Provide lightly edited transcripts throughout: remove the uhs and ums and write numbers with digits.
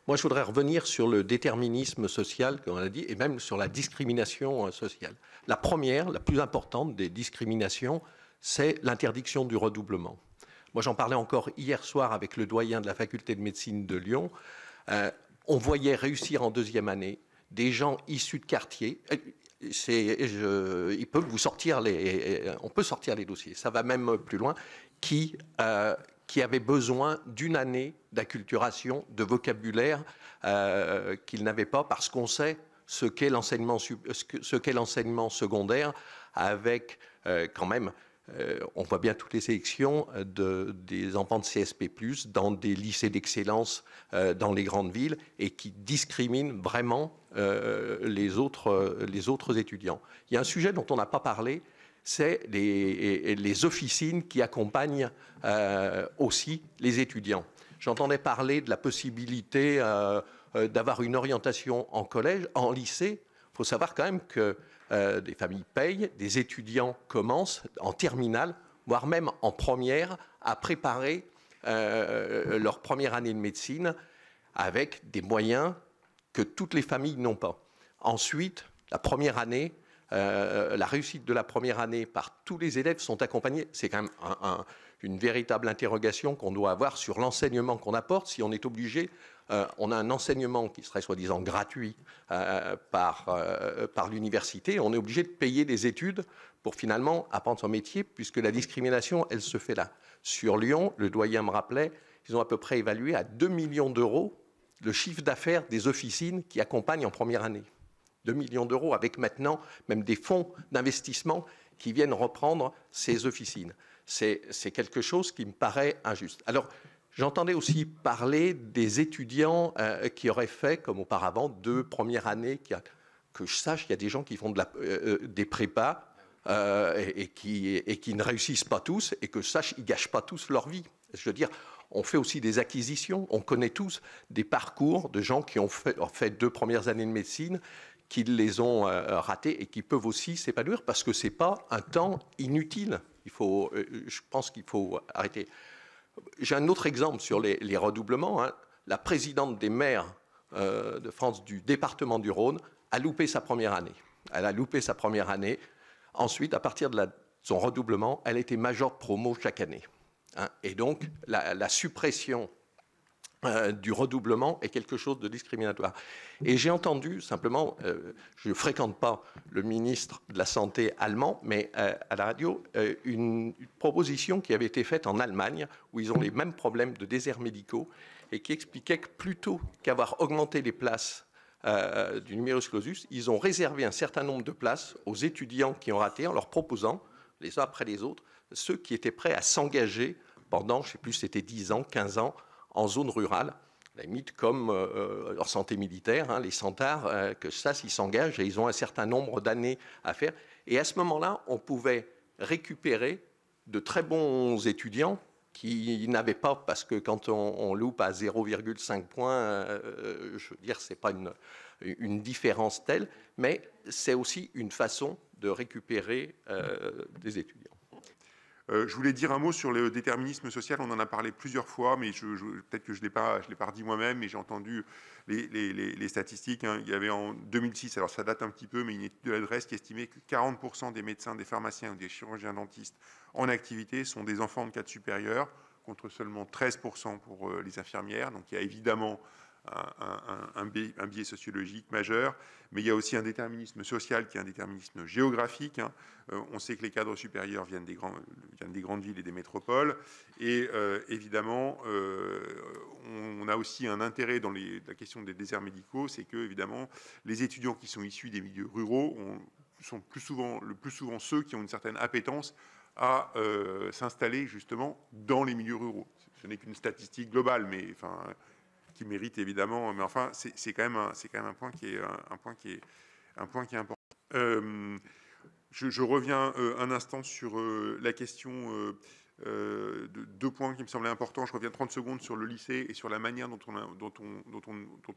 Moi, je voudrais revenir sur le déterminisme social, comme on a dit, et même sur la discrimination sociale. La première, la plus importante des discriminations, c'est l'interdiction du redoublement. Moi, j'en parlais encore hier soir avec le doyen de la faculté de médecine de Lyon. On voyait réussir en deuxième année des gens issus de quartiers. Ils peuvent vous sortir on peut sortir les dossiers. Ça va même plus loin. Qui avaient besoin d'une année d'acculturation, de vocabulaire qu'ils n'avaient pas, parce qu'on sait ce qu'est l'enseignement secondaire, avec quand même, on voit bien toutes les sélections des enfants de CSP+, dans des lycées d'excellence dans les grandes villes, et qui discriminent vraiment les autres étudiants. Il y a un sujet dont on n'a pas parlé, c'est les officines qui accompagnent aussi les étudiants. J'entendais parler de la possibilité d'avoir une orientation en collège, en lycée. Il faut savoir quand même que des familles payent, des étudiants commencent en terminale, voire même en première, à préparer leur première année de médecine avec des moyens que toutes les familles n'ont pas. Ensuite, la première année, la réussite de la première année par tous les élèves sont accompagnés. C'est quand même une véritable interrogation qu'on doit avoir sur l'enseignement qu'on apporte. Si on est obligé, on a un enseignement qui serait soi-disant gratuit par l'université, on est obligé de payer des études pour finalement apprendre son métier, puisque la discrimination, elle se fait là. Sur Lyon, le doyen me rappelait, ils ont à peu près évalué à 2 millions d'euros le chiffre d'affaires des officines qui accompagnent en première année. 2 millions d'euros, avec maintenant même des fonds d'investissement qui viennent reprendre ces officines. C'est quelque chose qui me paraît injuste. Alors, j'entendais aussi parler des étudiants qui auraient fait, comme auparavant, 2 premières années. Que je sache, il y a des gens qui font des prépas et qui ne réussissent pas tous, et que je sache, ils ne gâchent pas tous leur vie. Je veux dire, on fait aussi des acquisitions. On connaît tous des parcours de gens qui ont fait 2 premières années de médecine, qui les ont ratés et qui peuvent aussi s'épanouir, parce que ce n'est pas un temps inutile. Je pense qu'il faut arrêter. J'ai un autre exemple sur les redoublements. La présidente des maires de France du département du Rhône a loupé sa première année. Elle a loupé sa première année. Ensuite, à partir de son redoublement, elle était major promo chaque année. Et donc, la suppression du redoublement est quelque chose de discriminatoire. Et j'ai entendu, simplement, je ne fréquente pas le ministre de la Santé allemand, mais à la radio, une proposition qui avait été faite en Allemagne, où ils ont les mêmes problèmes de déserts médicaux, et qui expliquait que plutôt qu'avoir augmenté les places du numerus clausus, ils ont réservé un certain nombre de places aux étudiants qui ont raté, en leur proposant, les uns après les autres, ceux qui étaient prêts à s'engager pendant, je ne sais plus, c'était 10 ans, 15 ans, en zone rurale, à la limite comme leur santé militaire, les centars, que ça, s'ils s'engagent et ils ont un certain nombre d'années à faire. Et à ce moment-là, on pouvait récupérer de très bons étudiants qui n'avaient pas, parce que quand on loupe à 0,5 points, je veux dire, ce n'est pas une différence telle, mais c'est aussi une façon de récupérer des étudiants. Je voulais dire un mot sur le déterminisme social. On en a parlé plusieurs fois, mais peut-être que je l'ai pas redit moi-même, mais j'ai entendu les statistiques. Il y avait en 2006, alors ça date un petit peu, mais une étude de l'adresse qui estimait que 40% des médecins, des pharmaciens ou des chirurgiens dentistes en activité sont des enfants de cadre supérieur, contre seulement 13% pour les infirmières. Donc il y a évidemment un biais sociologique majeur, mais il y a aussi un déterminisme social qui est un déterminisme géographique. On sait que les cadres supérieurs viennent des grandes villes et des métropoles, et évidemment, on a aussi un intérêt dans la question des déserts médicaux, c'est que évidemment, les étudiants qui sont issus des milieux ruraux sont le plus souvent ceux qui ont une certaine appétence à s'installer justement dans les milieux ruraux. Ce n'est qu'une statistique globale, mais enfin, qui mérite évidemment, mais enfin, c'est quand même un point qui est important. Je reviens un instant sur la question de 2 points qui me semblaient importants. Je reviens 30 secondes sur le lycée et sur la manière dont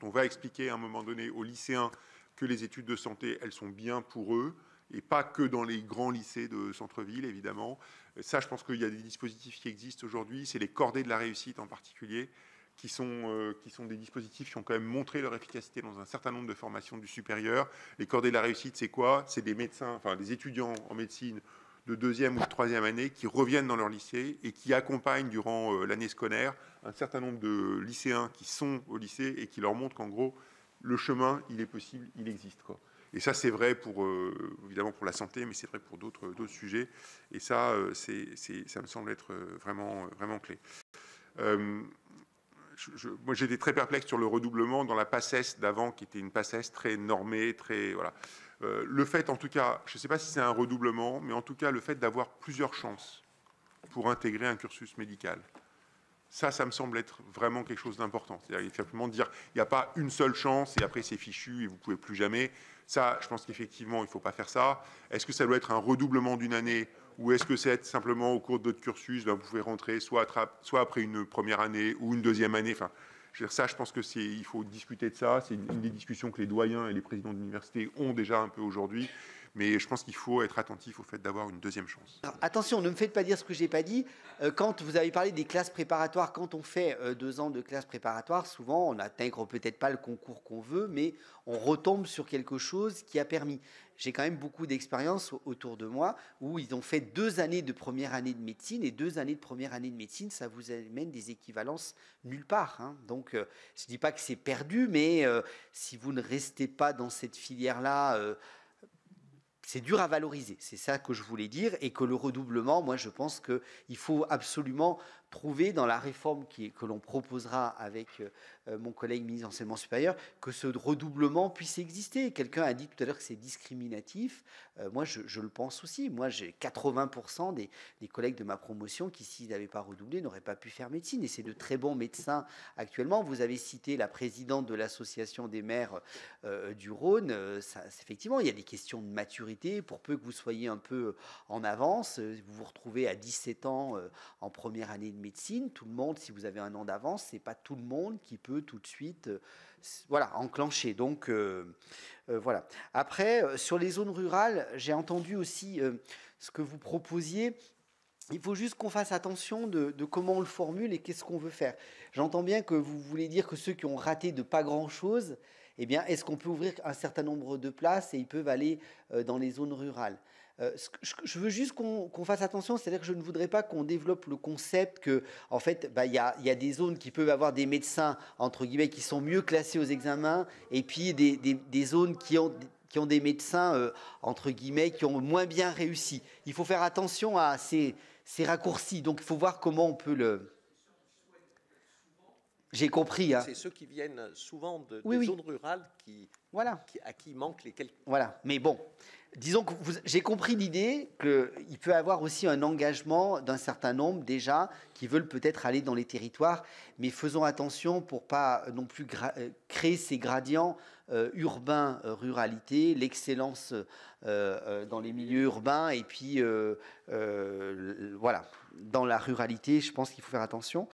on va expliquer à un moment donné aux lycéens que les études de santé, elles sont bien pour eux, et pas que dans les grands lycées de centre-ville, évidemment. Ça, je pense qu'il y a des dispositifs qui existent aujourd'hui. C'est les cordées de la réussite en particulier, qui sont des dispositifs qui ont quand même montré leur efficacité dans un certain nombre de formations du supérieur. Les cordées de la réussite, c'est quoi? C'est des médecins, enfin des étudiants en médecine de 2e ou de 3e année qui reviennent dans leur lycée et qui accompagnent durant l'année scolaire un certain nombre de lycéens qui sont au lycée et qui leur montrent qu'en gros, le chemin, il est possible, il existe, quoi. Et ça, c'est vrai pour, évidemment pour la santé, mais c'est vrai pour d'autres sujets. Et ça, ça me semble être vraiment clé. Moi, j'étais très perplexe sur le redoublement dans la PACES d'avant, qui était une PACES très normée, très... Voilà. Le fait, en tout cas, je ne sais pas si c'est un redoublement, mais en tout cas, le fait d'avoir plusieurs chances pour intégrer un cursus médical, ça me semble être vraiment quelque chose d'important. C'est-à-dire, simplement dire, il n'y a pas une seule chance et après c'est fichu et vous ne pouvez plus jamais. Ça, je pense qu'effectivement, il ne faut pas faire ça. Est-ce que ça doit être un redoublement d'une année ou est-ce que c'est simplement au cours de votre cursus, ben, vous pouvez rentrer soit après une première année ou une deuxième année. Enfin, je veux dire, ça, je pense qu'il faut discuter de ça. C'est une des discussions que les doyens et les présidents d'université ont déjà un peu aujourd'hui. Mais je pense qu'il faut être attentif au fait d'avoir une deuxième chance. Alors, attention, ne me faites pas dire ce que je n'ai pas dit. Quand vous avez parlé des classes préparatoires, quand on fait 2 ans de classes préparatoires, souvent on n'intègre peut-être pas le concours qu'on veut, mais on retombe sur quelque chose qui a permis. J'ai quand même beaucoup d'expérience autour de moi où ils ont fait 2 années de première année de médecine et 2 années de première année de médecine, ça vous amène des équivalences nulle part. Hein. Donc, je ne dis pas que c'est perdu, mais si vous ne restez pas dans cette filière-là, c'est dur à valoriser, c'est ça que je voulais dire, et que le redoublement, moi je pense qu'il faut absolument trouver dans la réforme que l'on proposera avec mon collègue ministre de l'Enseignement supérieur, que ce redoublement puisse exister. Quelqu'un a dit tout à l'heure que c'est discriminatif, moi je le pense aussi. Moi j'ai 80% des collègues de ma promotion qui, s'ils n'avaient pas redoublé, n'auraient pas pu faire médecine, et c'est de très bons médecins actuellement. Vous avez cité la présidente de l'association des maires du Rhône, effectivement il y a des questions de maturité, pour peu que vous soyez un peu en avance, vous vous retrouvez à 17 ans en première année de médecine, tout le monde, si vous avez un an d'avance, c'est pas tout le monde qui peut tout de suite voilà, enclencher. Donc voilà. Après, sur les zones rurales, j'ai entendu aussi ce que vous proposiez. Il faut juste qu'on fasse attention de comment on le formule et qu'est-ce qu'on veut faire. J'entends bien que vous voulez dire que ceux qui ont raté de pas grand-chose, eh bien, est-ce qu'on peut ouvrir un certain nombre de places et ils peuvent aller dans les zones rurales? Je veux juste qu'on fasse attention, c'est-à-dire que je ne voudrais pas qu'on développe le concept que, en fait, il y a des zones qui peuvent avoir des médecins, entre guillemets, qui sont mieux classés aux examens, et puis des zones qui ont des médecins, entre guillemets, qui ont moins bien réussi. Il faut faire attention à ces raccourcis, donc il faut voir comment on peut le... J'ai compris. Hein. C'est ceux qui viennent souvent des oui. zones rurales à qui manquent les quelques... Voilà, mais bon, disons que j'ai compris l'idée qu'il peut y avoir aussi un engagement d'un certain nombre déjà qui veulent peut-être aller dans les territoires, mais faisons attention pour pas non plus créer ces gradients urbains, ruralité, l'excellence dans les milieux urbains et puis voilà, dans la ruralité, je pense qu'il faut faire attention.